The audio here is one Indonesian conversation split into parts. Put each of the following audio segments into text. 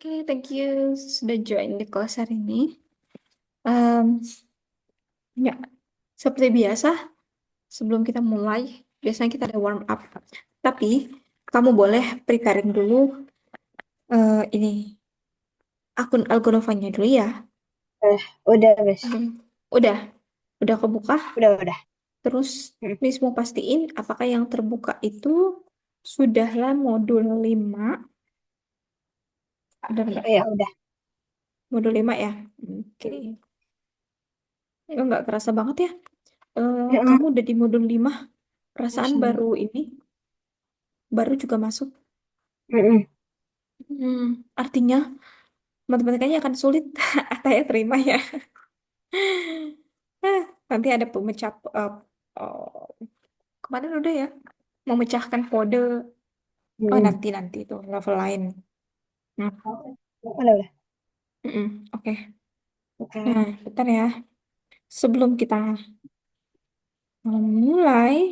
Oke, thank you sudah join di kelas hari ini. Em, ya, seperti biasa, sebelum kita mulai, biasanya kita ada warm up. Tapi kamu boleh preparing dulu ini akun Algonovanya dulu ya. Eh, udah, Bes. Hmm. Udah, udah kebuka. Udah. Terus Hmm. Miss mau pastiin apakah yang terbuka itu sudahlah modul 5. Benar nggak? Ya, udah. Modul 5 ya. Oke. Hmm. Nggak kerasa banget ya. Ya, Kamu udah di modul 5. Perasaan langsung. baru juga masuk. Mm-mm. Hmm, artinya matematikanya akan sulit. Saya terima ya. Eh, Nanti ada pemecah. Oh, kemarin udah ya. Memecahkan kode. Oh, Mm-mm. nanti itu level lain. Hmm, Udah. oke. Oke. Nah, bentar ya. Sebelum kita mulai.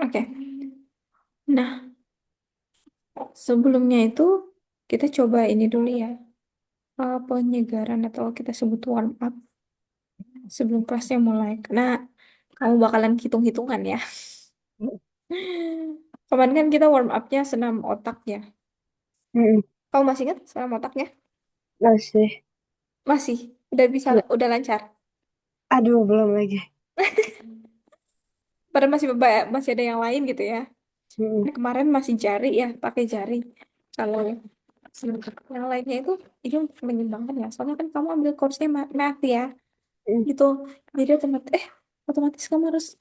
Oke. Nah, sebelumnya itu kita coba ini dulu ya. Penyegaran atau kita sebut warm up sebelum kelasnya mulai. Karena kamu bakalan hitung-hitungan ya. Kemarin kan kita warm up-nya senam otak ya. Mm-mm. Kamu masih ingat senam otaknya? Masih. Masih. Udah bisa, Ya. udah lancar. Aduh, belum lagi. Padahal masih ada yang lain gitu ya. Mm-mm. Ini kemarin masih jari ya, pakai jari. Kalau yang lainnya itu menyimbangkan ya. Soalnya kan kamu ambil course-nya math ya, Mm. gitu. Jadi otomatis kamu harus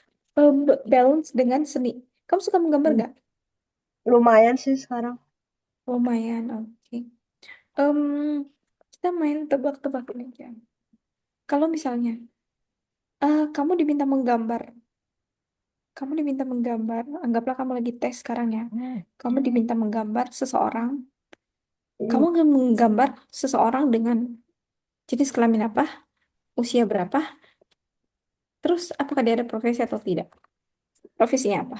balance dengan seni. Kamu suka menggambar Mm. gak? Lumayan sih sekarang. Lumayan, oke. Em, kita main tebak-tebakan aja. Kalau misalnya kamu diminta menggambar, anggaplah kamu lagi tes sekarang ya. Kamu diminta menggambar seseorang. Kamu Mm. akan menggambar seseorang dengan jenis kelamin apa, usia berapa, terus apakah dia ada profesi atau tidak? Profesinya apa?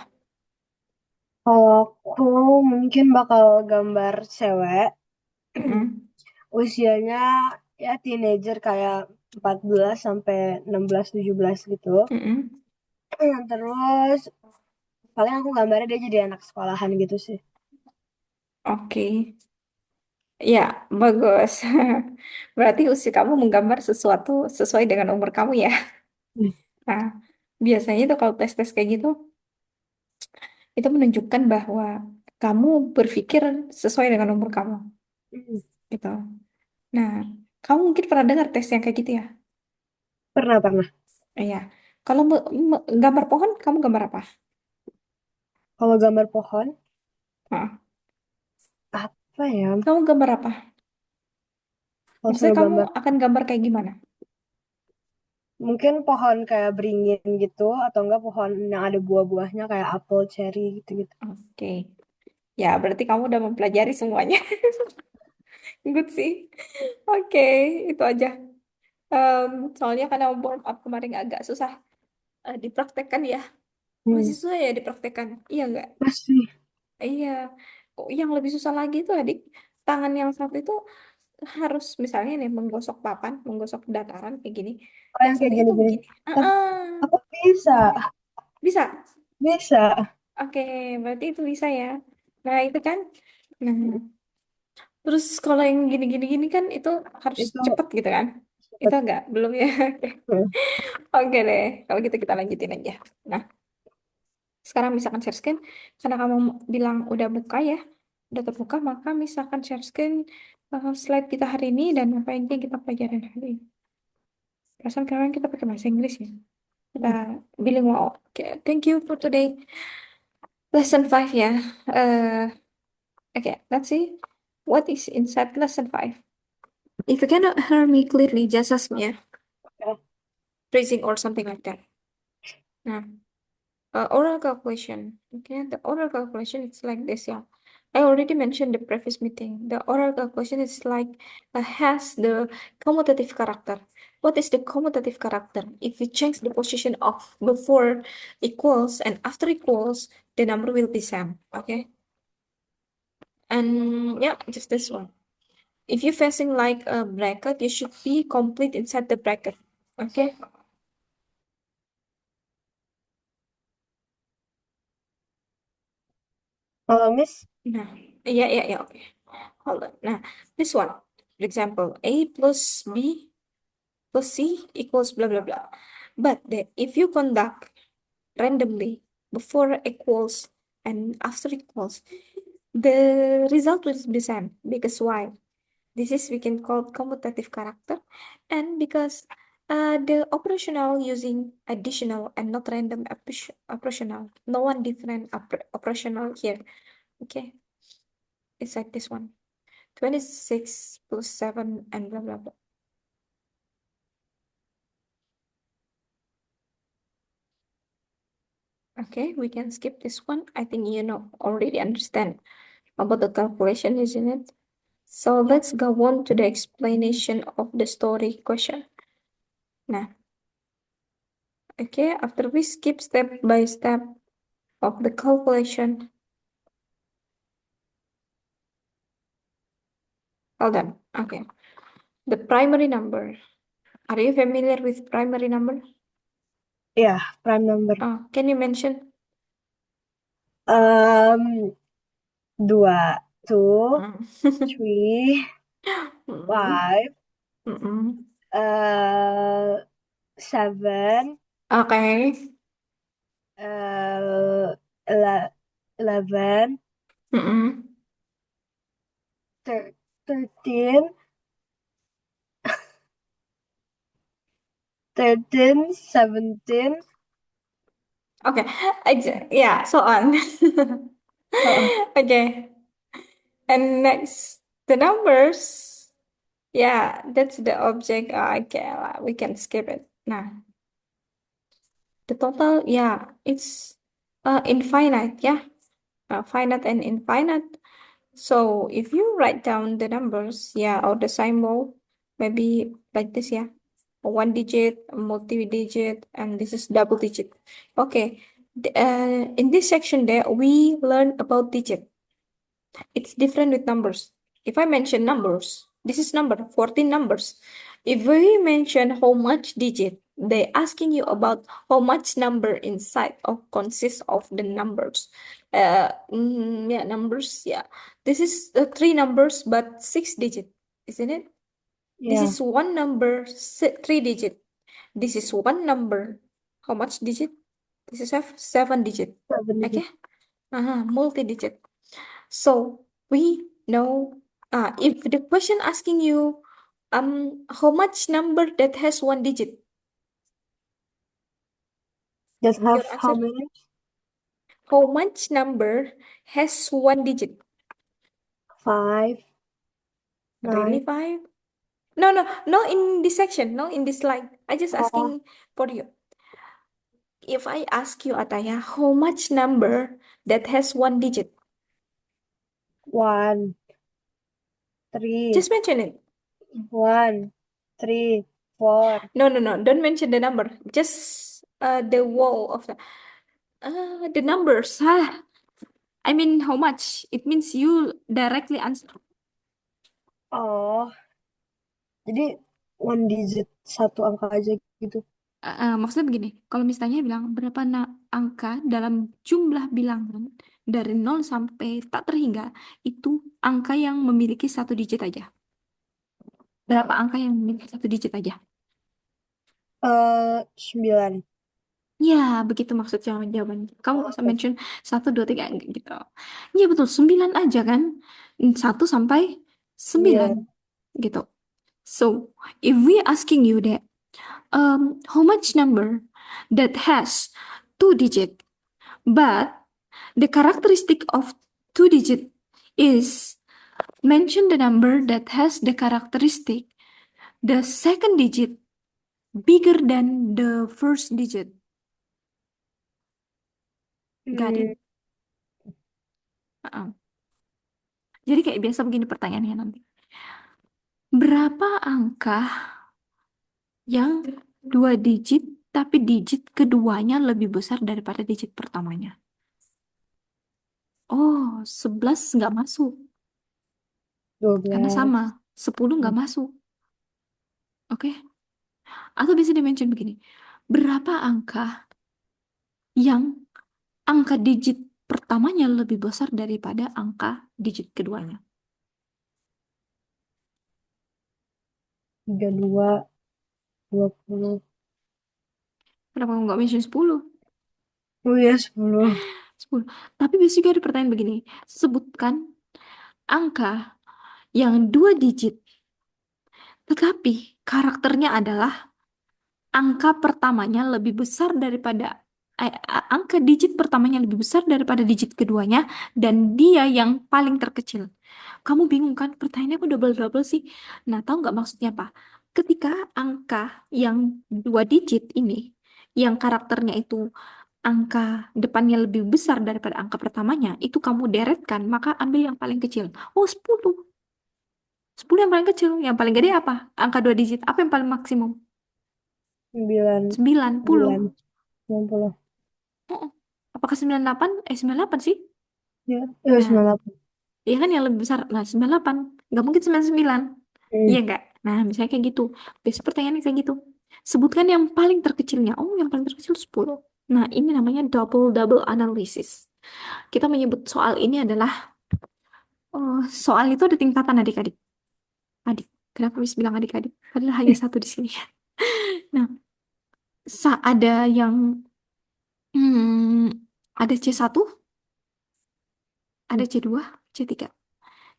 Kalau aku mungkin bakal gambar cewek. Mm-mm. Usianya ya teenager kayak 14 sampai 16 17 gitu. Mm-mm. Terus paling aku gambarnya dia jadi anak sekolahan gitu sih. Oke, ya bagus. Berarti usia kamu menggambar sesuatu sesuai dengan umur kamu ya. Mm. Nah, biasanya tuh kalau tes-tes kayak gitu, itu menunjukkan bahwa kamu berpikir sesuai dengan umur kamu, Mm. gitu. Nah, kamu mungkin pernah dengar tes yang kayak gitu ya? Pernah. Iya. Kalau gambar pohon, kamu gambar apa? Kalau gambar pohon, Hah. apa ya? Kamu gambar apa? Kalau Maksudnya suruh kamu gambar, akan gambar kayak gimana? mungkin pohon kayak beringin gitu, atau enggak pohon yang ada buah-buahnya kayak apel, cherry gitu-gitu. Oke. Ya, berarti kamu udah mempelajari semuanya. Good sih. Oke, itu aja. Soalnya karena warm up kemarin agak susah dipraktekkan ya. Hmm. Masih susah ya dipraktekkan. Iya nggak? Masih. Iya. Oh, yang lebih susah lagi itu adik. Tangan yang satu itu harus misalnya nih menggosok papan, menggosok dataran kayak gini. Oh, Yang yang kayak satunya tuh gini-gini. begini. Tapi Ah, aku bisa. bisa. Bisa. Oke, berarti itu bisa ya. Nah, itu kan. Nah, terus kalau yang gini-gini kan itu harus Itu cepet gitu kan? Itu cepet. enggak, belum ya. Hmm. Oke deh, kalau gitu kita lanjutin aja. Nah, sekarang misalkan share screen, karena kamu bilang udah buka ya, udah terbuka, maka misalkan share screen slide kita hari ini dan apa yang kita pelajarin hari ini. Perasaan kemarin kita pakai bahasa Inggris ya. Kita bilingual. Okay, thank you for today. Lesson 5 ya. Okay, let's see. What is inside lesson 5? If you cannot hear me clearly, just ask me ya. Ya. Freezing or something like that. Nah, oral calculation. Okay, the oral calculation is like this, yeah. I already mentioned the previous meeting. The oral calculation is like has the commutative character. What is the commutative character? If you change the position of before equals and after equals, the number will be same. Okay, and yeah, just this one. If you're facing like a bracket, you should be complete inside the bracket. Okay. Miss, Nah, yeah, okay. Hold on. Nah, this one. For example, A plus B plus C equals blah blah blah. But if you conduct randomly before equals and after equals, the result will be the same. Because why? This is we can call commutative character, and because the operational using additional and not random operational. No one different operational here. Okay, it's like this one. 26 plus 7 and blah blah blah. Okay, we can skip this one. I think you know already understand about the calculation, isn't it? So let's go on to the explanation of the story question. Nah, okay, after we skip step by step of the calculation, hold on. Okay, the primary number. Are you familiar with primary number? ya, prime number. Can you mention? Um, Dua, two, Mm. three, Mm-mm. five, Mm-mm. uh, seven, Okay. uh, 11, Mm-mm. 13, 13, 17. Okay. Yeah, so on. Oh, Okay. And next, the numbers. Yeah, that's the object. Okay, we can skip it. Nah, the total, yeah, it's infinite. Yeah, finite and infinite. So if you write down the numbers, yeah, or the symbol, maybe like this, yeah, one digit, multi-digit, and this is double digit. Okay, in this section there, we learn about digit. It's different with numbers. If I mention numbers, this is number 14 numbers. If we mention how much digit, they asking you about how much number inside or consists of the numbers. Yeah, numbers. Yeah, this is three numbers but six digit, isn't it? This yeah, is one number, three digit. This is one number. How much digit? This is have seven digit. 7 digit. Okay. Multi-digit. So we know if the question asking you how much number that has one digit, That have your how answer many? how much number has one digit? 5, Really 9. five? No, no, no in this section, no in this slide. I just Oh, asking for you. If I ask you Ataya, how much number that has one digit? 1, 3, Just mention it. 1, 3, 4. No, no, no. Don't mention the number. Just the wall of the numbers. I mean, how much? It means you directly answer. Oh, jadi one digit satu angka aja gitu. Maksudnya begini, kalau misalnya bilang berapa angka dalam jumlah bilangan dari nol sampai tak terhingga, itu angka yang memiliki satu digit aja. Berapa angka yang memiliki satu digit aja? 9. Ya, begitu maksud jawabannya. Kamu nggak usah Oke, mention satu, dua, tiga, enggak gitu. Iya betul, 9 aja kan? Satu sampai 9 9. gitu. So, if we asking you that, How much number that has two digit, but the characteristic of two digit is mention the number that has the characteristic the second digit bigger than the first digit. Got it? Hmm, Uh-uh. Jadi kayak biasa begini pertanyaannya nanti. Berapa angka yang dua digit tapi digit keduanya lebih besar daripada digit pertamanya? Oh, 11 nggak masuk. Karena 12. sama. 10 nggak masuk. Oke? Atau bisa dimention begini. Berapa angka yang angka digit pertamanya lebih besar daripada angka digit keduanya? 32, 20. Kenapa nggak mention 10? Oh ya, 10. 10. Tapi bisa juga ada pertanyaan begini. Sebutkan angka yang dua digit, tetapi karakternya adalah angka pertamanya lebih besar daripada angka digit pertamanya lebih besar daripada digit keduanya dan dia yang paling terkecil. Kamu bingung kan? Pertanyaannya kok double-double sih? Nah, tahu nggak maksudnya apa? Ketika angka yang dua digit ini, yang karakternya itu angka depannya lebih besar daripada angka pertamanya, itu kamu deretkan, maka ambil yang paling kecil. Oh, 10. 10 yang paling kecil. Yang paling gede apa? Angka dua digit. Apa yang paling maksimum? 9, 90. 9, 90. Oh, apakah 98? 98 sih. Ya, Nah, 98. iya kan yang lebih besar. Nah, 98. Nggak mungkin 99. Hmm. Iya nggak? Nah, misalnya kayak gitu. Biasa pertanyaannya kayak gitu. Sebutkan yang paling terkecilnya. Oh, yang paling terkecil 10. Nah, ini namanya double-double analysis. Kita menyebut soal ini adalah, soal itu ada tingkatan adik-adik. Adik. Kenapa bisa bilang adik-adik? Padahal hanya satu di sini. Nah, ada yang ada C1, ada C2, C3.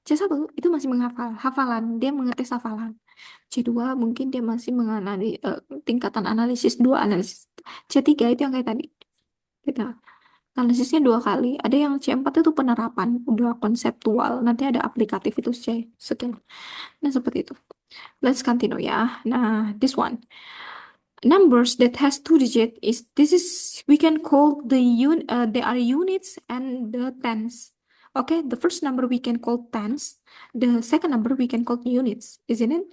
C1 itu masih menghafal, hafalan, dia mengetes hafalan. C2 mungkin dia masih menganalisis tingkatan analisis 2 analisis. C3 itu yang kayak tadi. Kita analisisnya dua kali. Ada yang C4 itu penerapan, udah konseptual. Nanti ada aplikatif itu C sekian. Nah, seperti itu. Let's continue ya. Nah, this one. Numbers that has two digit is this is we can call they are units and the tens. Okay, the first number we can call tens, the second number we can call units, isn't it?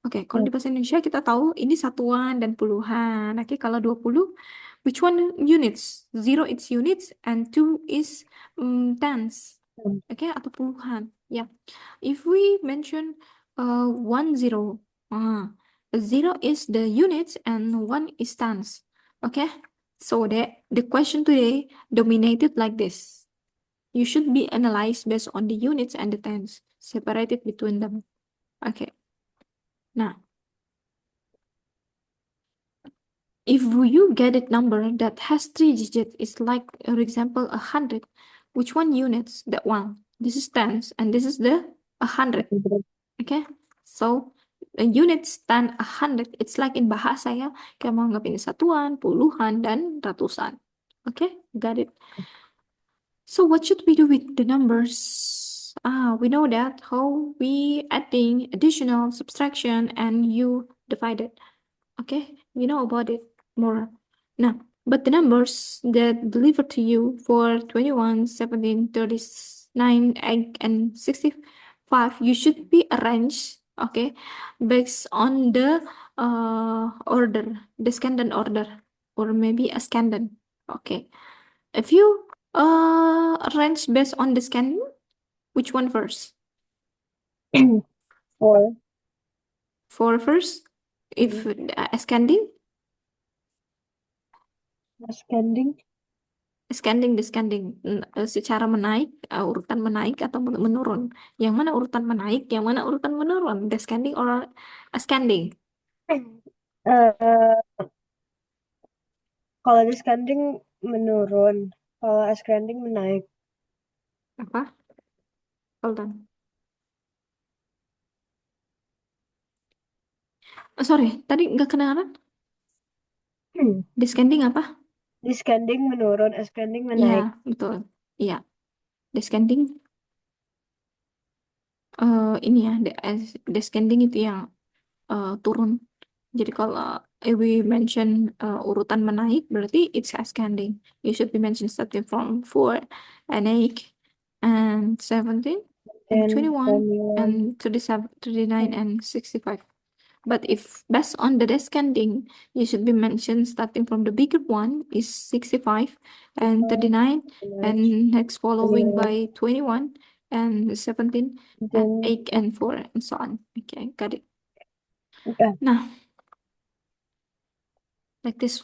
Oke, kalau di bahasa Indonesia kita tahu ini satuan dan puluhan. Oke, kalau 20, which one units? Zero it's units and two is tens. Oke, atau puluhan. Ya. If we mention one zero, zero is the units and one is tens. Okay, so the question today dominated like this. You should be analyzed based on the units and the tens, separated between them. Okay. Nah, if you get a number that has three digits, it's like, for example, 100. Which one units? That one. This is tens, and this is the 100. Okay, so units stand 100. It's like in bahasa ya, kayak mau anggap ini satuan, puluhan, dan ratusan. Okay, got it. So what should we do with the numbers? We know that how we adding, additional, subtraction, and you divided. Okay, we know about it more. Now, but the numbers that delivered to you for 21, 17, 39, 8, and 65, you should be arranged, okay, based on the order, the Scandan order, or maybe a Scandan. Okay. If you arrange based on the Scandan, which one first? 4. Four first? If Scandan? Ascending. Descending, secara menaik, urutan menaik atau menurun. Yang mana urutan menaik, yang mana urutan menurun. Descending or ascending? Eh, kalau descending menurun, kalau ascending menaik. Apa? Hold on. Sorry, tadi nggak kedengaran? Descending apa? Descending menurun, ascending Iya, menaik. betul. Iya, descending ini ya, descending itu yang turun. Jadi kalau we mention urutan menaik, berarti it's ascending. You should be mentioned starting from 4 and 8 and 17 and 10, 21 and 21. 37, 39 and 65. But if based on the descending, you should be mentioned starting from the bigger one is 65 and 39 and next following 29, by 21 and 17 and then 8 and 4 and so on. Okay, got it. okay. Nah, like this,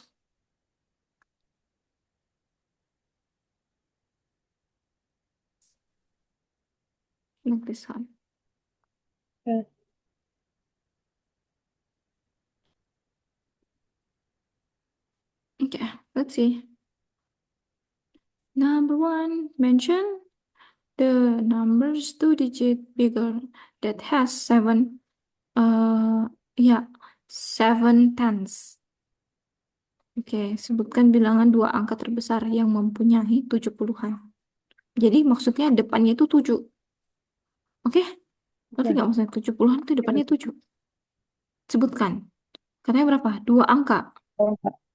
like this one. Okay. Okay, let's see. Number one, mention the numbers two digit bigger that has seven, yeah, seven tens. Oke, sebutkan bilangan dua angka terbesar yang mempunyai 70-an. Jadi maksudnya depannya itu 7. Oke? Berarti Okay. nggak maksudnya 70-an itu depannya 7. Sebutkan. Katanya berapa? Dua angka.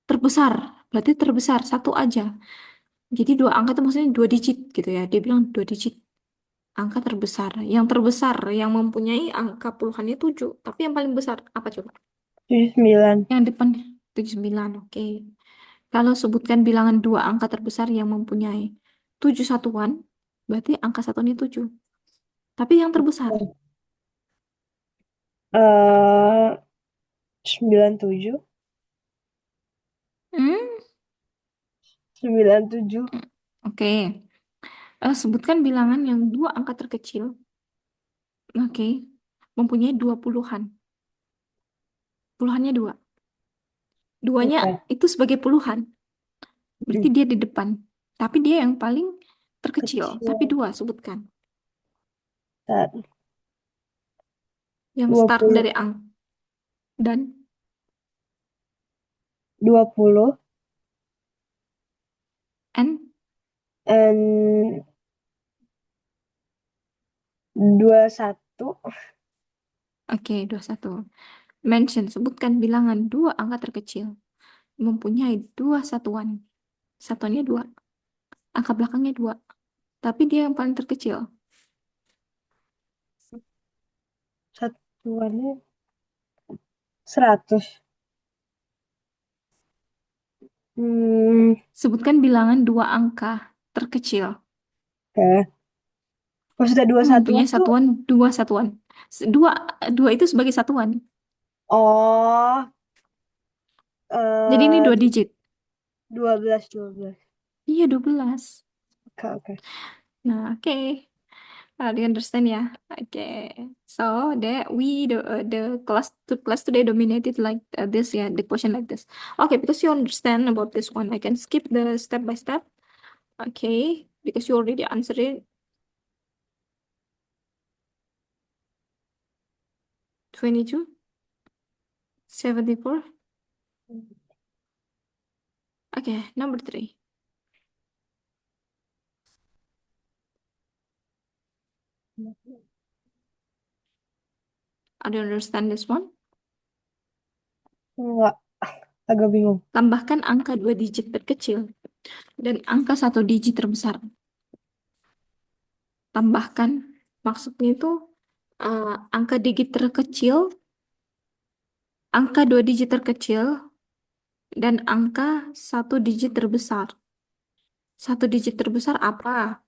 Terbesar. Berarti terbesar. Satu aja. Jadi dua angka itu maksudnya dua digit gitu ya. Dia bilang dua digit. Angka terbesar. Yang terbesar yang mempunyai angka puluhannya 7. Tapi yang paling besar apa coba? 79. Yang depannya 79. Oke. Kalau sebutkan bilangan dua angka terbesar yang mempunyai 7 satuan, berarti angka satuannya 7. Tapi yang terbesar. Eh 97. Hmm? 97. Oke. Sebutkan bilangan yang dua angka terkecil. Oke. Mempunyai dua puluhan. Puluhannya dua. Duanya Okay. itu sebagai puluhan. Berarti Mm. dia di depan. Tapi dia yang paling terkecil. Tapi Kecil. dua sebutkan. Tat. Yang start 20. dari dan 20. N. And 21. Oke, 21. Mention, sebutkan bilangan dua angka terkecil. Mempunyai dua satuan. Satuannya dua. Angka belakangnya dua. Tapi dia yang paling terkecil. Satuannya 100. Hmm. Sebutkan bilangan dua angka terkecil. Oke. Maksudnya dua satuan Mempunyai tuh. satuan dua satuan. Dua, dua itu sebagai satuan. Oh. Jadi ini eh dua digit. 12, 12. Iya, 12. Oke, oke. Nah, oke. Do you understand ya? Oke. So, the class today dominated like this ya, the question like this. Okay, because you understand about this one, I can skip the step by step. Okay, because you already answered it. 22, 74. Okay, number three. Do you understand this one? Enggak, agak bingung. Tambahkan angka dua digit terkecil dan angka satu digit terbesar. Tambahkan, maksudnya itu angka digit terkecil, angka dua digit terkecil, dan angka satu digit terbesar. Satu digit terbesar apa?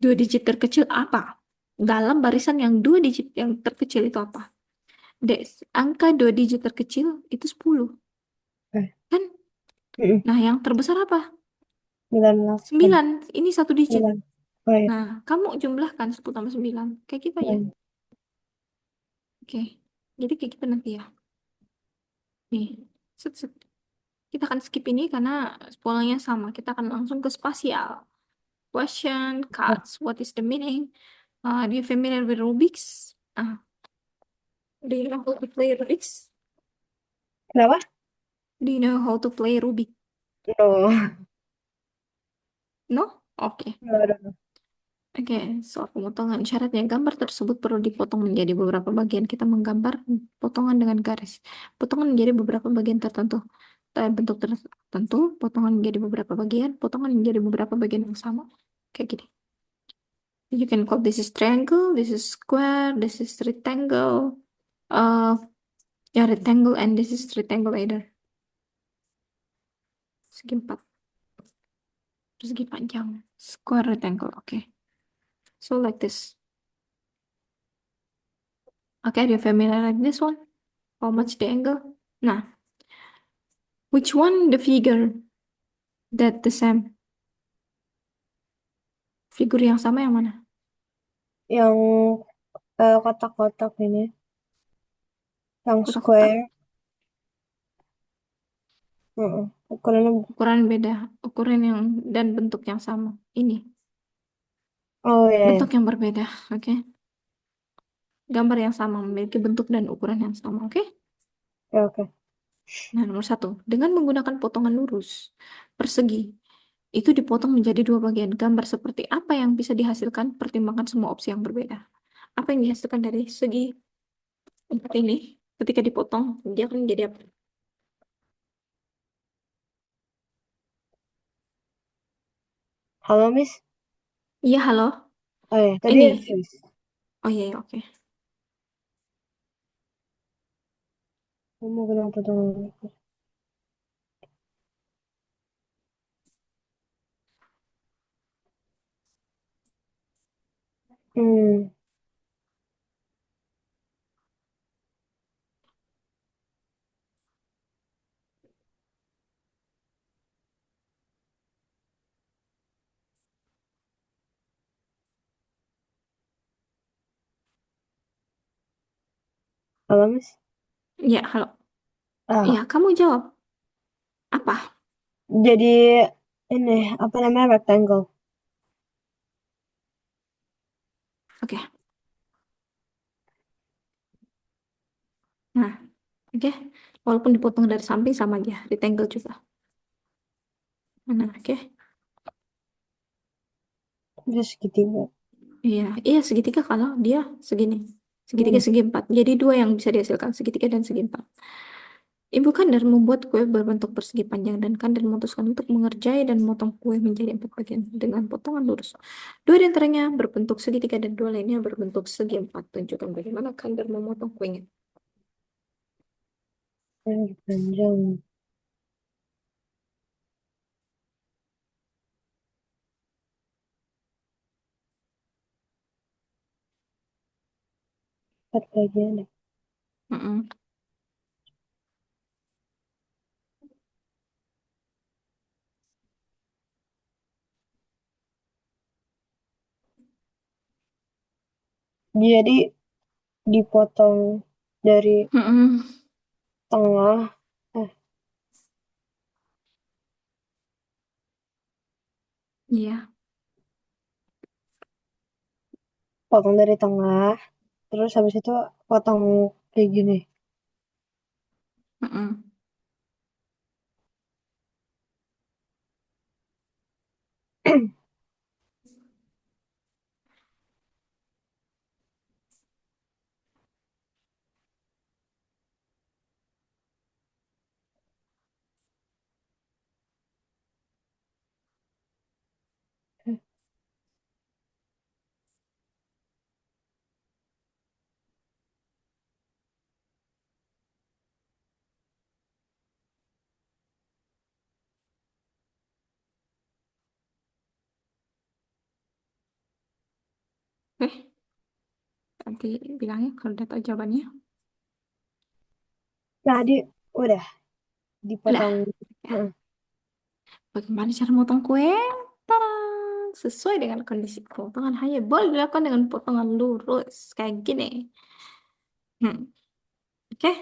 Dua digit terkecil apa? Dalam barisan yang dua digit yang terkecil itu apa? Des, angka dua digit terkecil itu 10. Oke. Kan? Mm-mm. Nah, yang terbesar apa? 98. 9. Ini satu digit. 9. Oh ya. Nah, kamu jumlahkan 10 tambah 9. Kayak gitu ya. Hmm. Oke. Jadi kayak gitu nanti ya. Nih. Set, set. Kita akan skip ini karena polanya sama. Kita akan langsung ke spasial. Question, cards. What is the meaning? Do you familiar with Rubik's? Do you know how to play Rubik's? Kenapa? Do you know how to play Rubik? No. No? Oke. No, I don't know. Oke, soal pemotongan. Syaratnya gambar tersebut perlu dipotong menjadi beberapa bagian. Kita menggambar potongan dengan garis. Potongan menjadi beberapa bagian tertentu. Bentuk tertentu, potongan menjadi beberapa bagian, potongan menjadi beberapa bagian yang sama. Kayak gini. You can call this is triangle, this is square, this is rectangle. Uh, ya rectangle and this is rectangle either. Segi empat, persegi panjang. Square rectangle, oke. So like this. Okay, are you familiar with this one? How much the angle? Nah, which one the figure that the same? Figur yang sama yang mana? Yang kotak-kotak ini, yang Kotak-kotak. square. Ukurannya. Ukuran beda. Ukuran yang dan bentuk yang sama. Ini. Oh ya, Bentuk ya. yang berbeda. Oke. Gambar yang sama memiliki bentuk dan ukuran yang sama. Oke. Ya, oke. Nah, nomor satu. Dengan menggunakan potongan lurus persegi. Itu dipotong menjadi dua bagian. Gambar seperti apa yang bisa dihasilkan? Pertimbangkan semua opsi yang berbeda. Apa yang dihasilkan dari segi empat ini? Ketika dipotong, dia akan menjadi apa? Halo, Miss. Iya, halo. Oh ya, tadi Ini. Fis. Oh iya, iya, oke. Kamu kenapa tuh? Hmm, halo, Miss. Iya, halo. Iya, Ah, kamu jawab. Apa? jadi ini apa namanya rectangle. Oke. Nah, oke. Walaupun dipotong dari samping sama aja, rectangle juga. Nah, oke. Terus segitiga. Iya, iya segitiga kalau dia segini. Segitiga Hmm, segi empat. Jadi dua yang bisa dihasilkan, segitiga dan segi empat. Ibu Kandar membuat kue berbentuk persegi panjang dan Kandar memutuskan untuk mengerjai dan memotong kue menjadi empat bagian dengan potongan lurus. Dua di antaranya berbentuk segitiga dan dua lainnya berbentuk segi empat. Tunjukkan bagaimana Kandar memotong kuenya. yang panjang. Empat bagian. Mm-mm. Jadi dipotong dari Mm-mm. tengah. Eh, Iya. potong dari tengah. Terus habis itu potong kayak gini. Mm-mm. Oke, nanti bilangnya kalau udah tahu jawabannya. Nah, udah Udah. dipotong. Ya. Heeh. Bagaimana cara memotong kue? Tada! Sesuai dengan kondisi potongan hanya boleh dilakukan dengan potongan lurus kayak gini. Oke,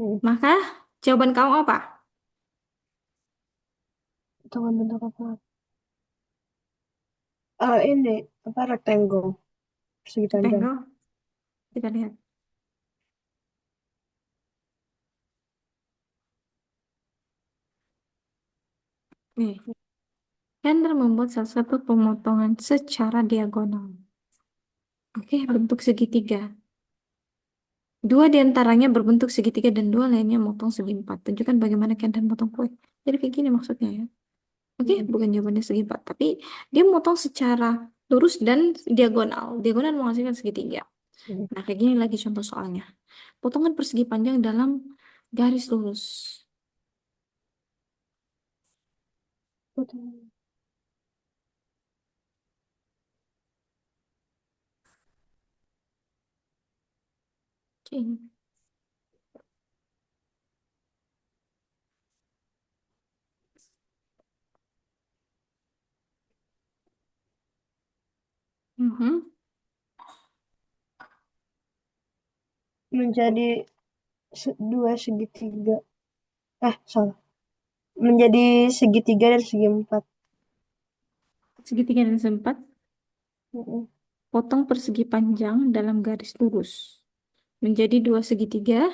Hmm. maka jawaban kamu apa? Potongan bentuk apa? Ini apa rectangle persegi panjang. Rectangle. Kita lihat. Nih, Hendra membuat salah satu pemotongan secara diagonal. Oke, bentuk segitiga. Dua di antaranya berbentuk segitiga dan dua lainnya motong segi empat. Tunjukkan bagaimana Kendra motong kue. Jadi kayak gini maksudnya ya. Oke, Mm, bukan jawabannya segi empat, tapi dia motong secara lurus dan diagonal. Diagonal menghasilkan segitiga. mm. Nah, kayak gini lagi contoh soalnya. Potongan persegi panjang dalam garis lurus. Oke. Mhm. Menjadi dua segitiga. Salah. Menjadi segitiga dan segi empat. Segitiga dan seempat. Mm-mm. Potong persegi panjang dalam garis lurus. Menjadi dua segitiga.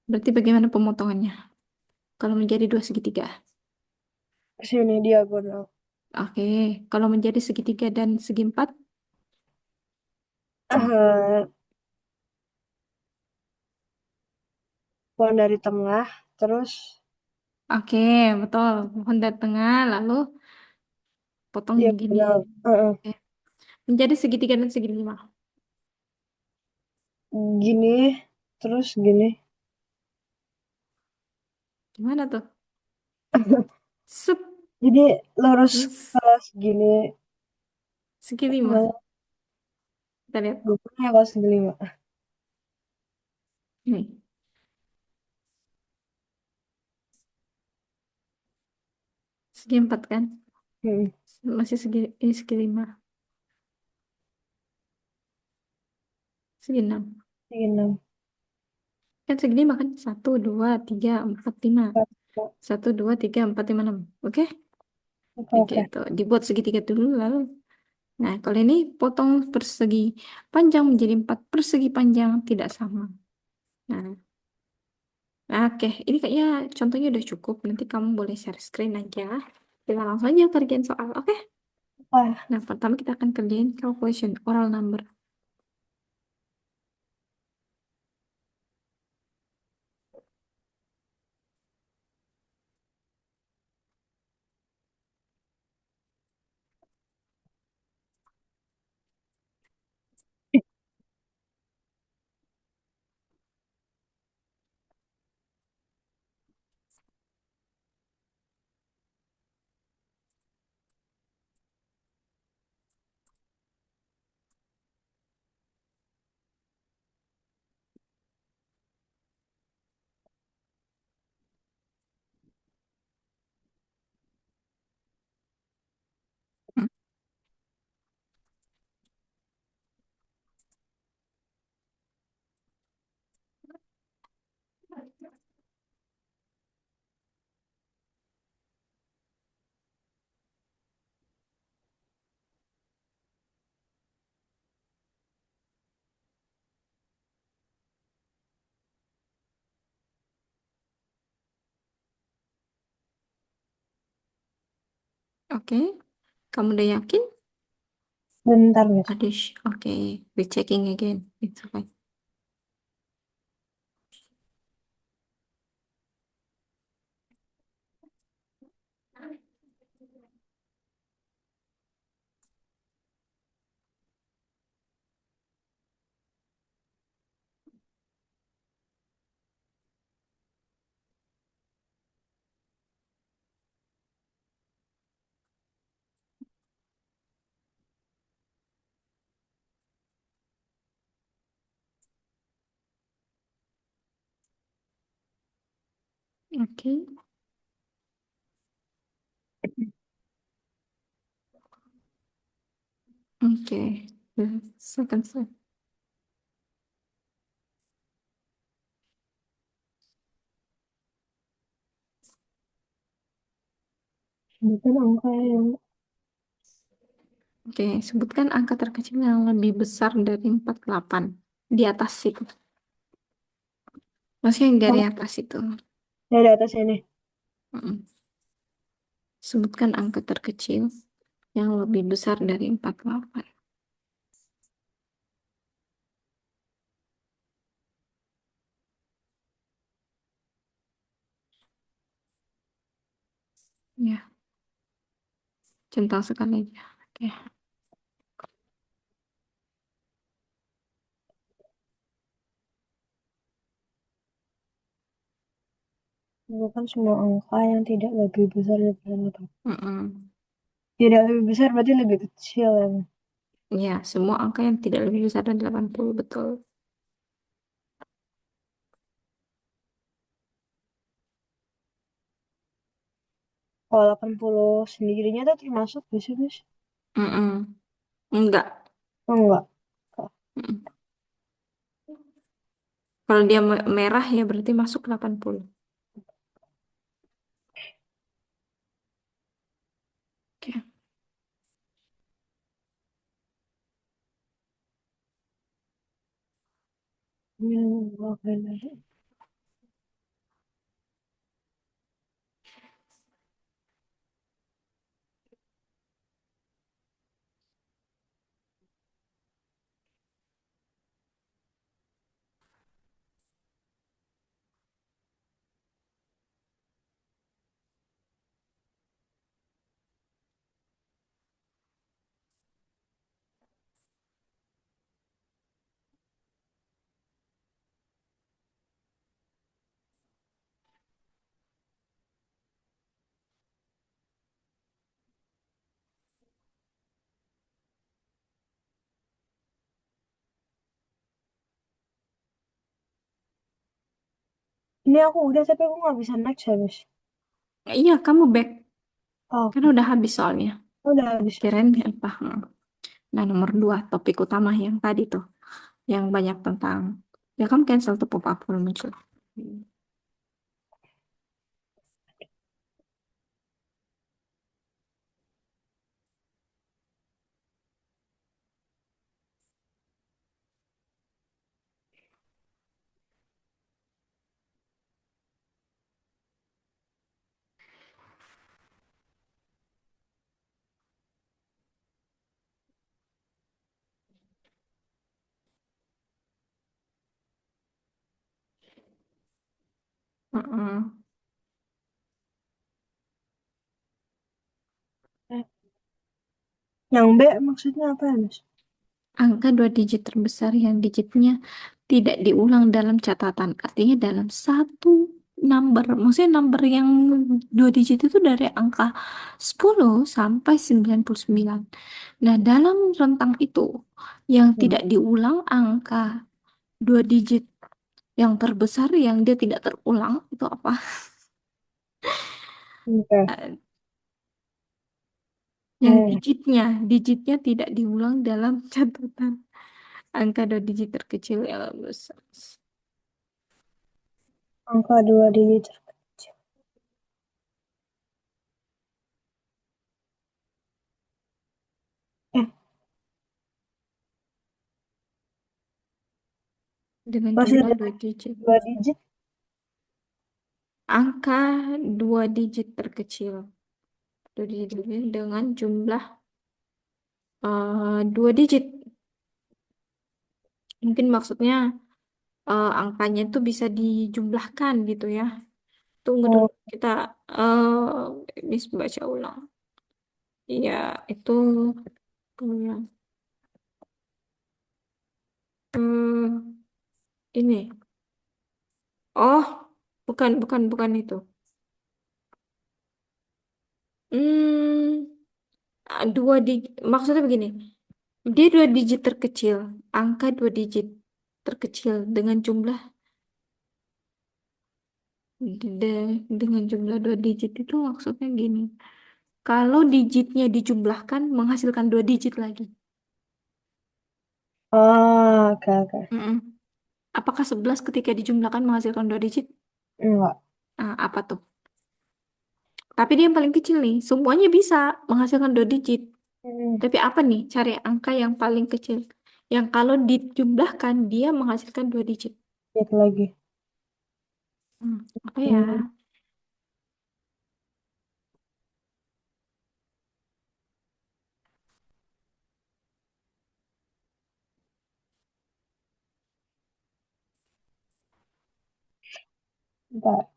Berarti bagaimana pemotongannya? Kalau menjadi dua segitiga. Sini diagonal. Oke. Kalau menjadi segitiga dan segi empat. Eh, Pohon dari tengah, terus Oke, betul. Mohon dari tengah, lalu potong gini. diagonal. Oke. Menjadi segitiga dan segi lima. Gini, terus gini. Gimana tuh? Sep. Jadi lurus Terus kalau segini. segi lima. Kalau Kita lihat. gue punya kalau segi lima. Nih. Segi empat kan? Hmm, Masih segi, ini segi lima. Segi enam. segi enam. Kan segi lima kan? Satu, dua, tiga, empat, lima. Oke, Satu, dua, tiga, empat, lima, enam. Oke? oke, Kayak oke. gitu. Dibuat segitiga dulu lalu. Nah, kalau ini potong persegi panjang menjadi empat persegi panjang tidak sama. Nah, oke. Ini kayaknya contohnya udah cukup. Nanti kamu boleh share screen aja. Kita langsung aja kerjain soal. Oke? Wah, Nah, pertama kita akan kerjain calculation oral number. Hmm. Oke. Kamu udah yakin? bentar guys. Adish. Oke. We checking again. It's okay. Oke. Oke. The second step. Bukan angka yang Oke. Sebutkan angka terkecil yang lebih besar dari 48. Di atas itu. Maksudnya yang dari yang atas itu. dari atas ini. Mm-mm. Sebutkan angka terkecil yang lebih besar dari 48. Ya, centang sekali aja. Oke. Bukan semua angka yang tidak lebih besar daripada 8. Mm-mm. Tidak lebih besar berarti lebih kecil ya. Ya, semua angka yang tidak lebih besar dari 80, betul. Kalau 80 sendirinya tuh termasuk bisa, Mas? Mm-mm. Enggak. Oh, enggak. Mm-mm. Kalau dia merah ya berarti masuk 80. Oke. Oke. Ini aku udah tapi aku nggak bisa next ya, Mas. Iya, kamu back. Oh, Kan oke. udah habis soalnya. Udah habis. Kirain apa? Nah, nomor dua, topik utama yang tadi tuh. Yang banyak tentang, ya kamu cancel tuh pop-up belum muncul. Mm-mm. Eh, yang B maksudnya apa ya, Mas? Angka dua digit terbesar yang digitnya tidak diulang dalam catatan. Artinya dalam satu number. Maksudnya number yang dua digit itu dari angka 10 sampai 99. Nah, dalam rentang itu yang Hmm. tidak diulang angka dua digit yang terbesar yang dia tidak terulang itu apa? Oke. Yang Eh, digitnya tidak diulang dalam catatan. Angka dua digit terkecil yang besar. angka 2 digit. Eh, Dengan masih jumlah ada dua digit. 2 digit. Angka dua digit terkecil. Dua digit dengan jumlah dua digit. Mungkin maksudnya angkanya itu bisa dijumlahkan gitu ya. Tunggu dulu Oh, kita bisa baca ulang. Iya, itu ya. Hmm, ini. Oh, bukan itu. Hmm, dua digit. Maksudnya begini. Dia dua digit terkecil. Angka dua digit terkecil dengan jumlah dengan jumlah dua digit itu maksudnya gini. Kalau digitnya dijumlahkan menghasilkan dua digit lagi. ah, oke oke. Mm-mm. Apakah 11 ketika dijumlahkan menghasilkan dua digit? Enggak. Apa tuh? Tapi dia yang paling kecil nih. Semuanya bisa menghasilkan dua digit. Hmm, Tapi apa nih? Cari angka yang paling kecil. Yang kalau dijumlahkan dia menghasilkan dua digit. lihat lagi. Apa ya? Hmm, Bentar.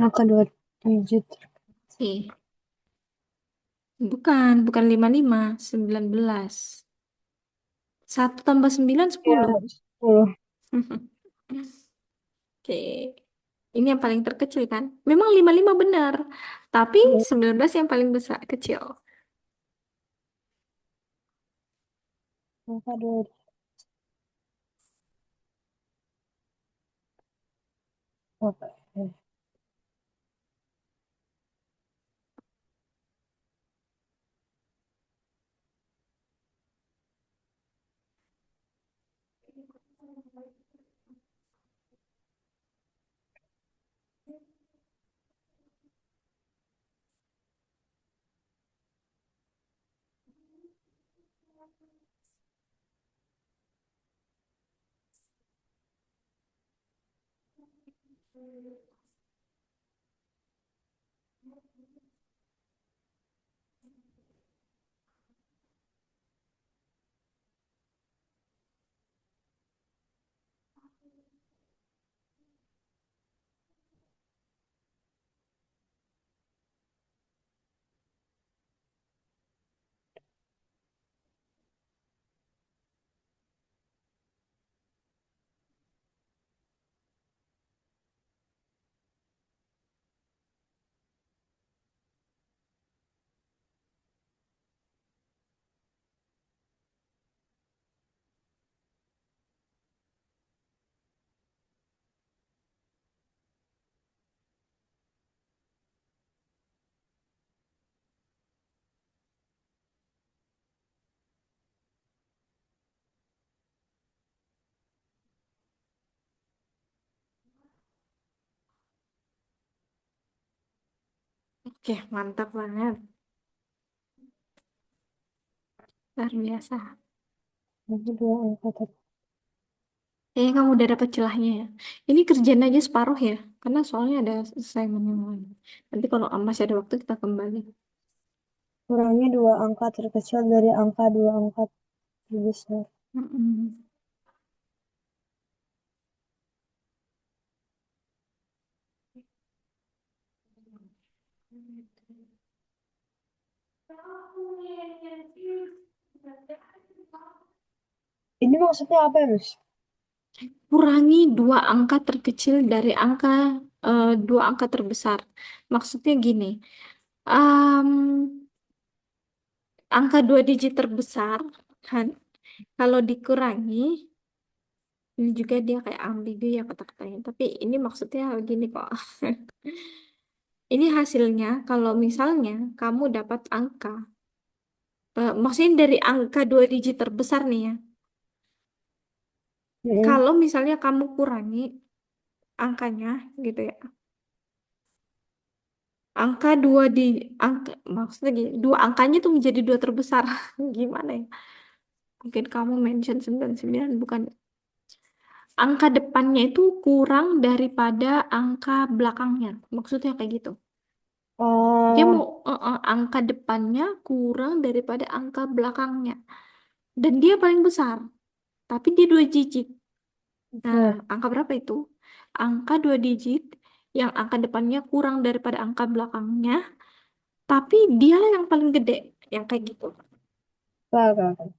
Angka dua digit. Oke. Bukan 55, 19. 1 tambah 9, Ya, 10. 10. Oke. Ini yang paling terkecil kan? Memang 55 benar. Tapi 19 yang paling besar, kecil. Angka dua. Oke. Oke, mantap banget. Luar biasa. Angka dua angka ter. Kayaknya kamu udah dapet celahnya ya. Ini kerjaan aja separuh ya. Karena soalnya ada assignment yang lain. Nanti kalau masih ada waktu kita kembali. Kurangi dua angka terkecil dari angka dua angka terbesar. Mm-mm. Ini maksudnya apa ya, Mas? Kurangi dua angka terkecil dari dua angka terbesar. Maksudnya gini, em, angka 2 digit terbesar kan, kalau dikurangi, ini juga dia kayak ambigu ya kata-katanya. Tapi ini maksudnya gini kok. Ini hasilnya kalau misalnya kamu dapat maksudnya dari angka 2 digit terbesar nih ya. Mm-mm. Kalau misalnya kamu kurangi angkanya gitu ya. Angka dua di angka maksudnya gini, dua angkanya tuh menjadi dua terbesar. Gimana ya? Mungkin kamu mention 99 bukan. Angka depannya itu kurang daripada angka belakangnya. Maksudnya kayak gitu. Dia mau Oh, angka depannya kurang daripada angka belakangnya. Dan dia paling besar. Tapi dia 2 digit. Nah, nah, angka berapa itu? Angka 2 digit yang angka depannya kurang daripada angka belakangnya. Tapi dialah yang paling gede. Yang kayak gitu. Kakak.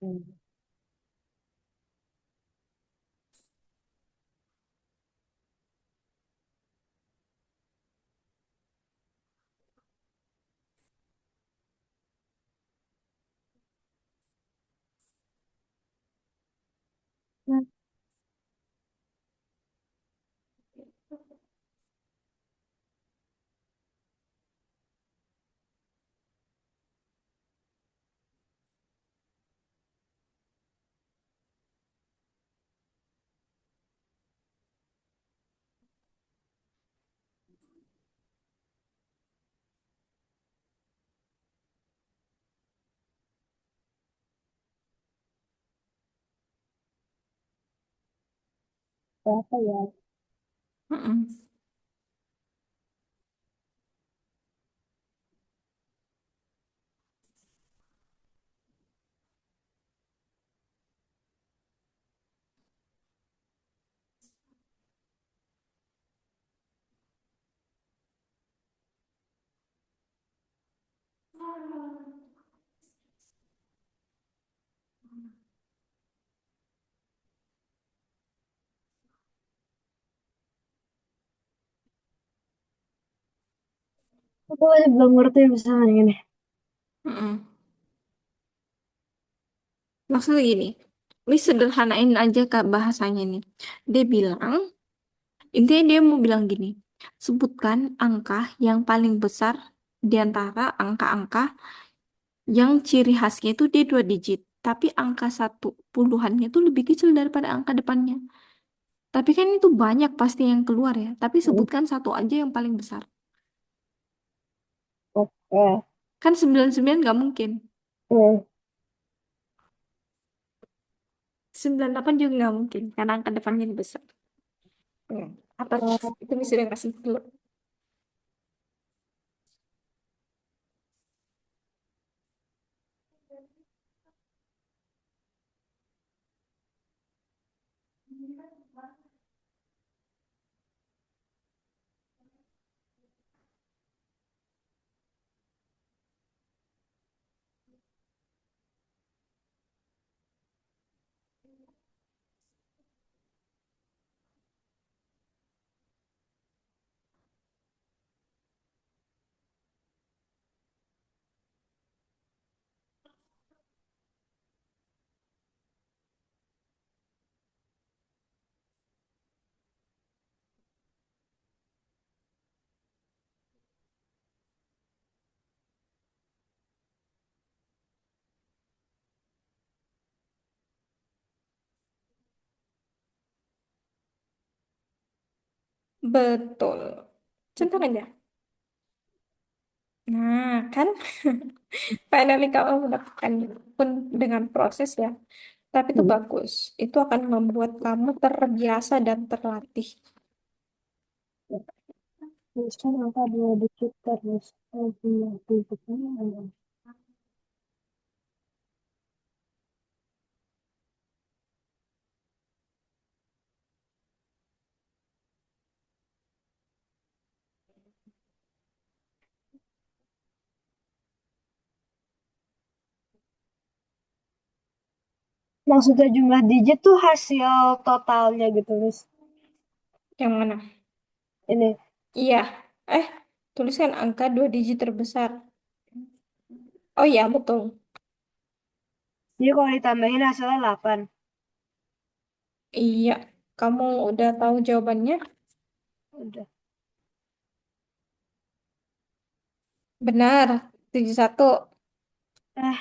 Hmm. Apa ya? Mm-mm. Aku masih belum ngerti misalnya ini. Mm-mm. Maksudnya gini, ini sederhanain aja Kak bahasanya nih. Dia bilang, intinya dia mau bilang gini, sebutkan angka yang paling besar di antara angka-angka yang ciri khasnya itu dia dua digit. Tapi angka satu puluhannya itu lebih kecil daripada angka depannya. Tapi kan itu banyak pasti yang keluar ya. Tapi Hmm. sebutkan satu aja yang paling besar. Oke. Kan 99 nggak mungkin. Hmm. 98 juga nggak mungkin. Karena angka depannya lebih besar. Hmm. Apa Oh, itu bisa kasih dulu. Betul. Contoh aja. Nah, kan finally kamu mendapatkan pun dengan proses ya. Tapi itu hmm. bagus. Itu akan membuat kamu terbiasa dan terlatih. Tuliskan angka dua digit terus. Jumlah digitnya ada. Maksudnya jumlah digit tuh hasil totalnya gitu, Miss. Yang mana? Ini. Iya. Eh, tuliskan angka dua digit terbesar. Oh iya, betul. Jadi kalau ditambahin hasilnya 8. Iya. Kamu udah tahu jawabannya? Udah. Benar. 71. Eh,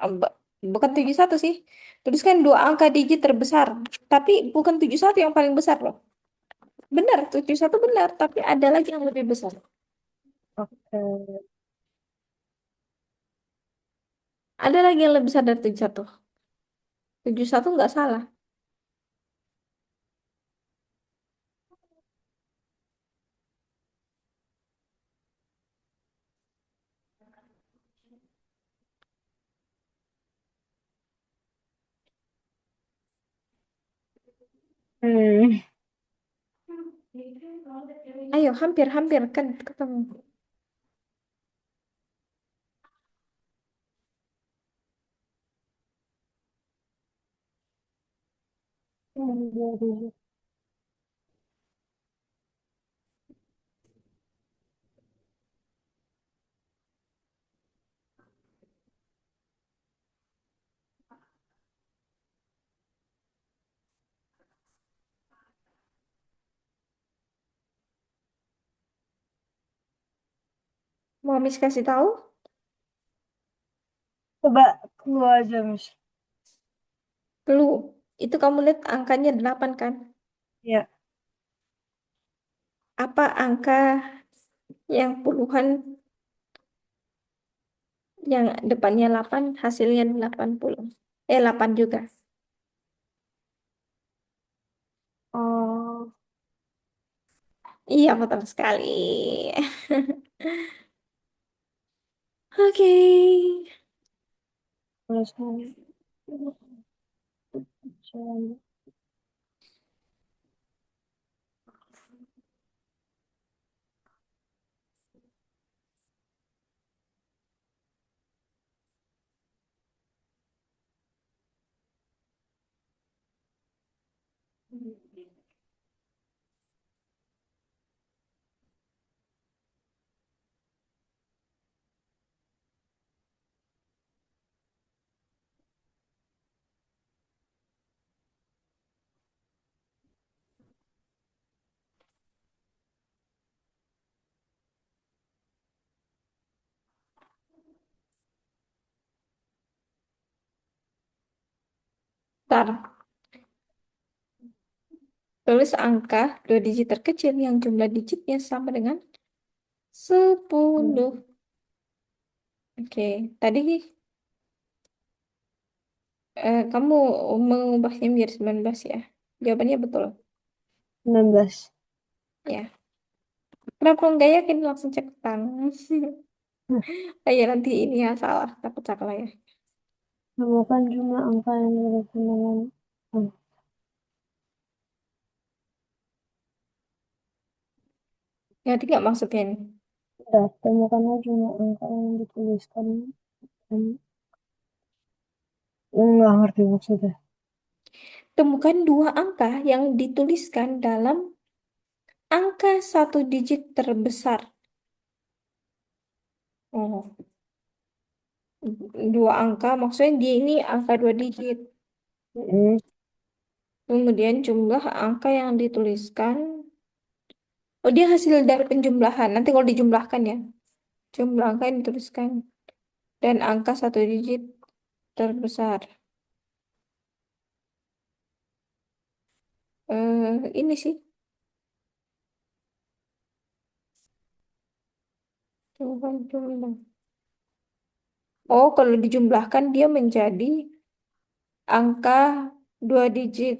Ah, bukan 71 sih. Tuliskan dua angka digit terbesar. Tapi bukan 71 yang paling besar loh. Benar, 71 benar. Tapi ada lagi yang lebih besar. oke. Ada lagi yang lebih besar dari 71. 71 nggak salah. Hmm. Ayo, hampir-hampir kan ketemu. Dua digit. Mau Miss kasih tahu? Coba keluar aja, Miss. Lu, itu kamu lihat angkanya 8 kan? Ya, Apa angka yang puluhan yang depannya 8 hasilnya 80? 8 juga. oh, Iya, betul sekali. Oke. terus kan. Ntar, tulis angka dua digit terkecil yang jumlah digitnya sama dengan 10. Oke, tadi kamu mengubahnya menjadi 19 ya. Jawabannya betul. 19. Ya. Kenapa nggak yakin langsung cek tangan? Nah, Kayak nanti ini ya salah, takut salah ya. temukan jumlah angka yang berhubungan dengan Ngerti nggak maksudnya ini? udah, temukanlah jumlah angka yang dituliskan. Nggak ngerti maksudnya. Temukan dua angka yang dituliskan dalam angka satu digit terbesar. Oh, dua angka maksudnya dia ini angka dua digit. Mm-mm. Kemudian jumlah angka yang dituliskan. Oh, dia hasil dari penjumlahan. Nanti kalau dijumlahkan ya, jumlah angka yang dituliskan dan angka satu digit terbesar. Ini sih. Jumlah. Oh, kalau dijumlahkan dia menjadi angka dua digit.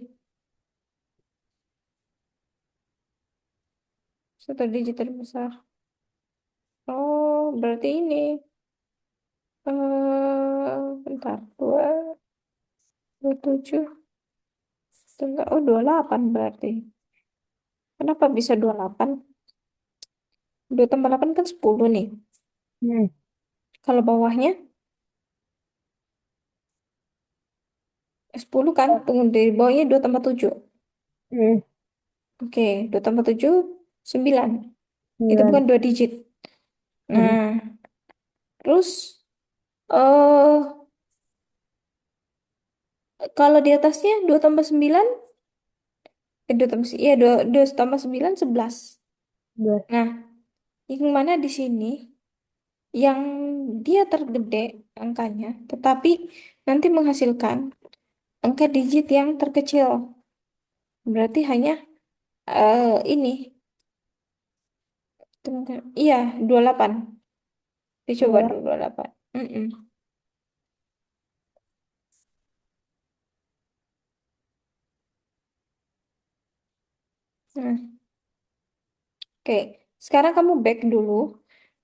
Satu digit terbesar. Oh, berarti ini. Bentar. 27. Enggak, oh 28 berarti. Kenapa bisa 28? 2 tambah 8 kan 10 nih. Hmm. Kalau bawahnya 10 kan? Tunggu, dari bawahnya 2 tambah 7. Hmm. Oke, 2 tambah 7, 9. Itu 9. bukan 2 digit. Hmm. Nah, terus eh kalau di atasnya 2 tambah 9, 2 tambah, iya 2 tambah 9, 11. 11. Nah, yang mana di sini yang dia tergede angkanya, tetapi nanti menghasilkan angka digit yang terkecil. Berarti hanya ini. Tunggu. Iya, 28. Dicoba dulu 28. Mm-mm. Nah, oke. Sekarang kamu back dulu.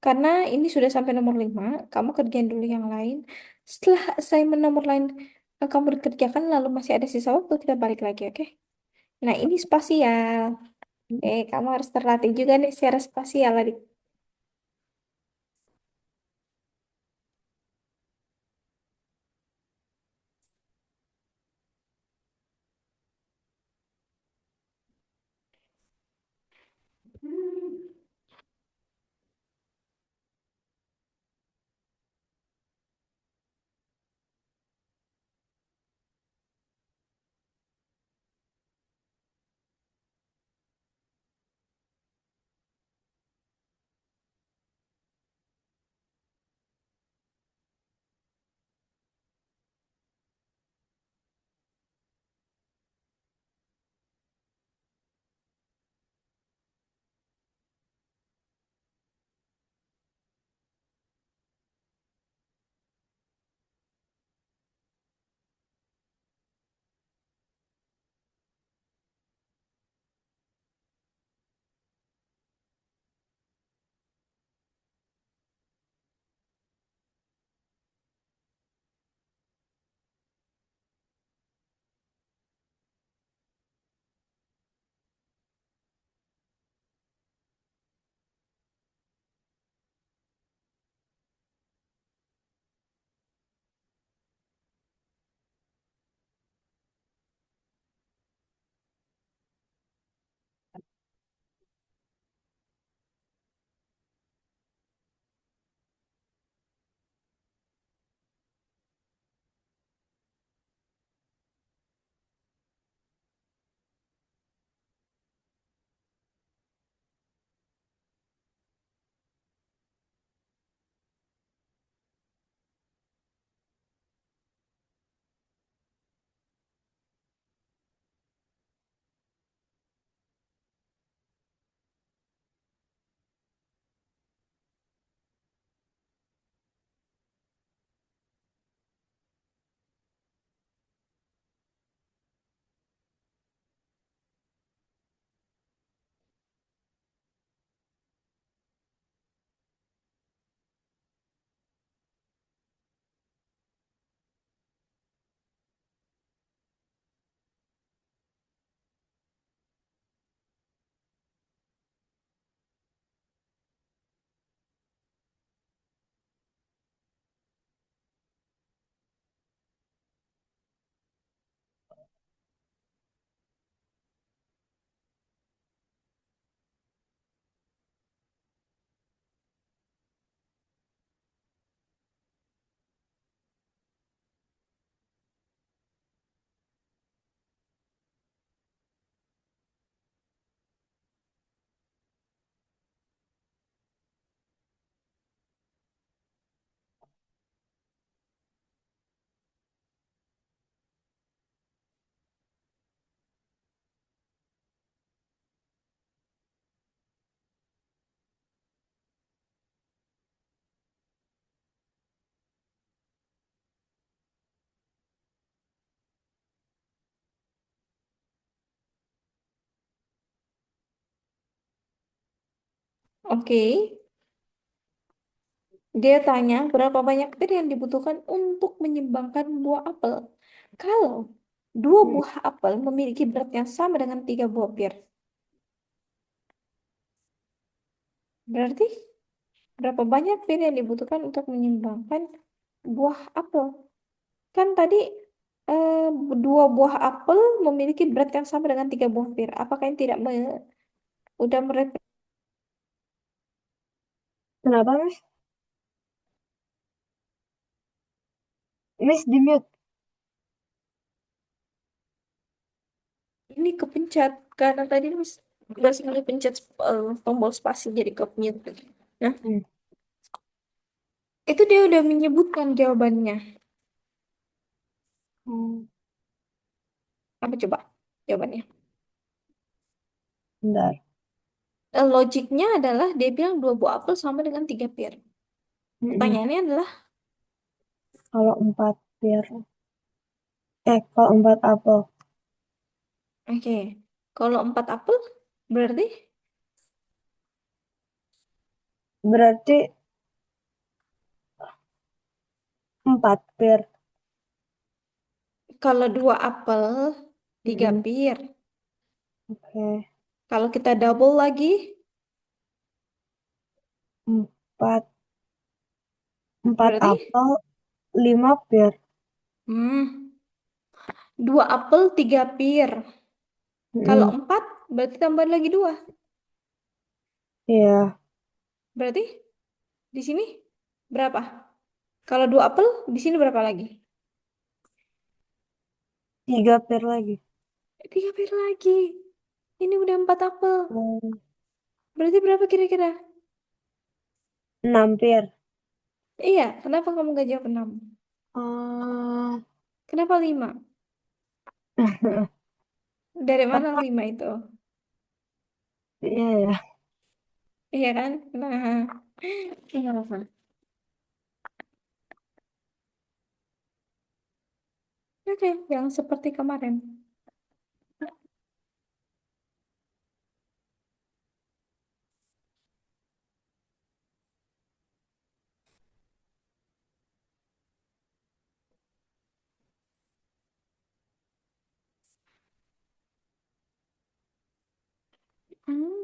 Karena ini sudah sampai nomor 5. Kamu kerjain dulu yang lain. Setelah assignment nomor lain kamu dikerjakan, lalu masih ada sisa waktu, kita balik lagi, oke? Nah, ini spasial. Kamu harus terlatih juga nih secara spasial, adik. Oke, dia tanya berapa banyak pir yang dibutuhkan untuk menyimbangkan buah apel. Kalau dua Hmm. buah apel memiliki berat yang sama dengan tiga buah pir, berarti berapa banyak pir yang dibutuhkan untuk menyimbangkan buah apel? Kan tadi eh, dua buah apel memiliki berat yang sama dengan tiga buah pir. Apakah ini tidak udah Kenapa, Miss? Miss di mute. ini kepencet karena tadi nggak sengaja pencet tombol spasi jadi kepencet. Nah, Hmm. itu dia udah menyebutkan jawabannya. Hmm. Apa coba jawabannya? Bentar. Logiknya adalah dia bilang dua buah apel sama dengan tiga pir. Mm-mm. Pertanyaannya adalah, Kalau 4 pir. Kalau 4 apel. oke, kalau empat apel berarti Berarti 4 pir. kalau dua apel tiga Mm-mm. pir. Oke. Kalau kita double lagi, 4 4 berarti apel, 5 pir. hmm, dua apel tiga pir. Kalau Mm-mm. empat, berarti tambahan lagi dua. Iya, Berarti di sini berapa? Kalau dua apel, di sini berapa lagi? 3 pair lagi. Tiga pir lagi. Ini udah empat apel. Hmm, Berarti berapa kira-kira? 6 pair. Iya, kenapa kamu gak jawab enam? Oh, Kenapa lima? Dari mana apa? lima itu? Iya ya. Iya kan? Nah, iya apa? Oke, yang seperti kemarin. Hmm,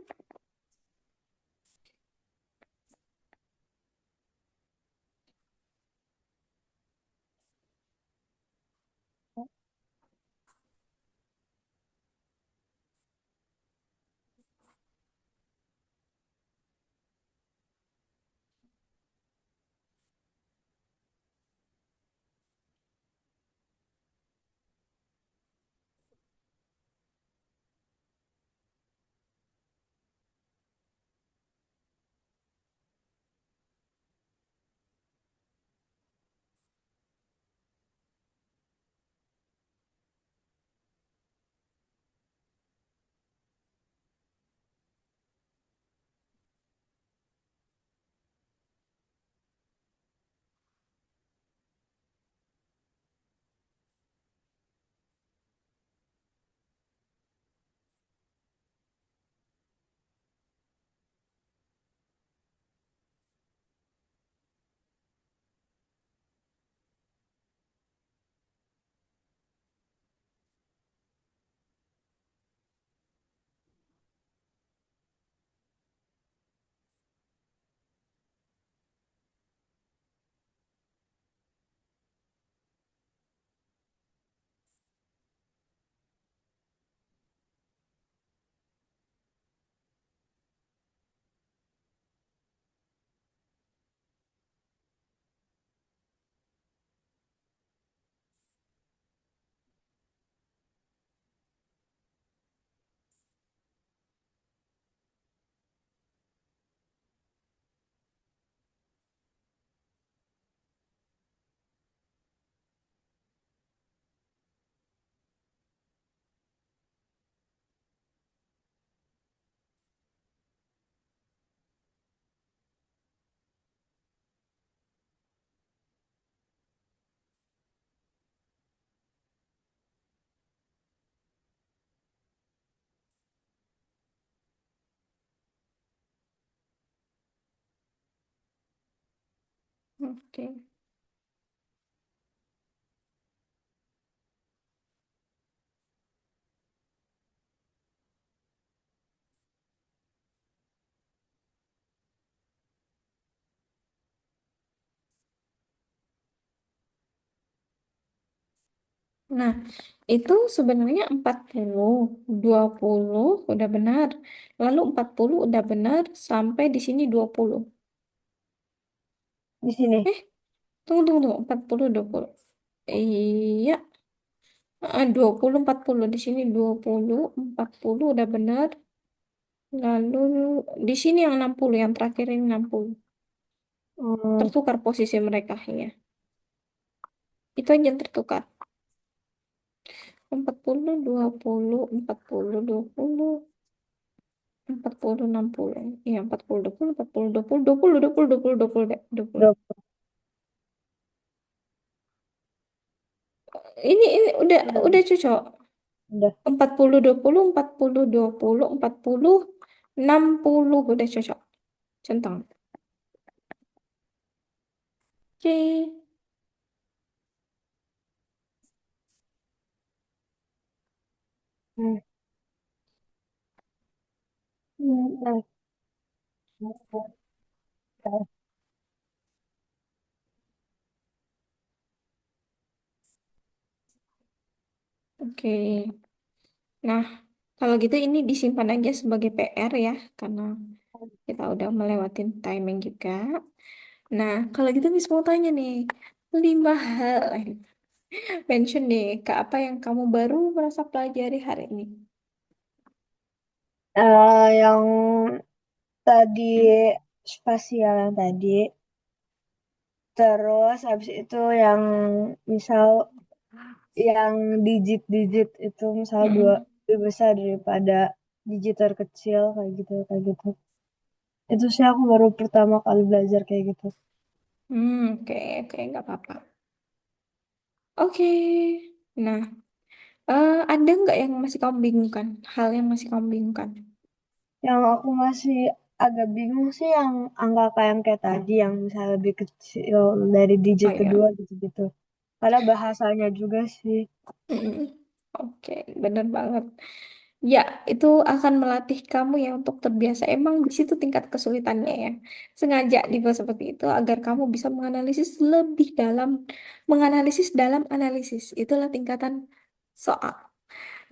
oke. Nah, itu sebenarnya 40, 20 udah benar. Lalu 40 udah benar sampai di sini 20. Di sini. Eh, tunggu. 40, 20. Iya, 20, 40. Di sini 20, 40 udah benar. Lalu di sini yang 60, yang terakhir ini 60. Hmm, Tertukar posisi mereka ya. Itu aja yang tertukar. 40, 20, 40, 20, 40, 60. Iya, 40, 20, 40, 20, 20, 20, 20, 20, 20. 20. Ini udah Udah. cocok. Udah. 40, 20, 40, 20, 40, 60 udah cocok. Centang. Oke. Hmm. Hmm. Nah, Oke. Nah, kalau gitu ini disimpan aja sebagai PR ya, karena Kita udah melewatin timing juga. Nah, kalau gitu Miss mau tanya nih, 5 hal. Mention nih, ke apa yang kamu baru merasa pelajari hari ini? Yang tadi spasial yang tadi, terus habis itu yang misal yang digit-digit itu misal dua Mm-mm. lebih besar daripada digit terkecil kayak gitu. Itu sih aku baru pertama kali belajar kayak gitu. Oke, oke, nggak apa-apa. Oke, nah, ada nggak yang masih kamu bingungkan? Hal yang masih kamu bingungkan? Yang aku masih agak bingung sih yang angka yang kayak tadi yang misalnya lebih kecil dari Oh digit ya, kedua gitu-gitu. Karena bahasanya juga sih. mm-mm. Oke, bener banget. Ya, itu akan melatih kamu ya untuk terbiasa. Emang di situ tingkat kesulitannya ya. Sengaja dibuat seperti itu agar kamu bisa menganalisis lebih dalam, menganalisis dalam analisis. Itulah tingkatan soal.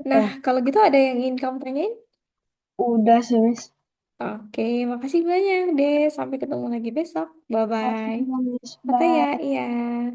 Nah, Ya, kalau gitu ada yang ingin kamu tanyain? udah sih, Miss. Oke, makasih banyak deh. Sampai ketemu lagi besok. Makasih Bye-bye. juga, Miss. Mata ya, Bye. iya.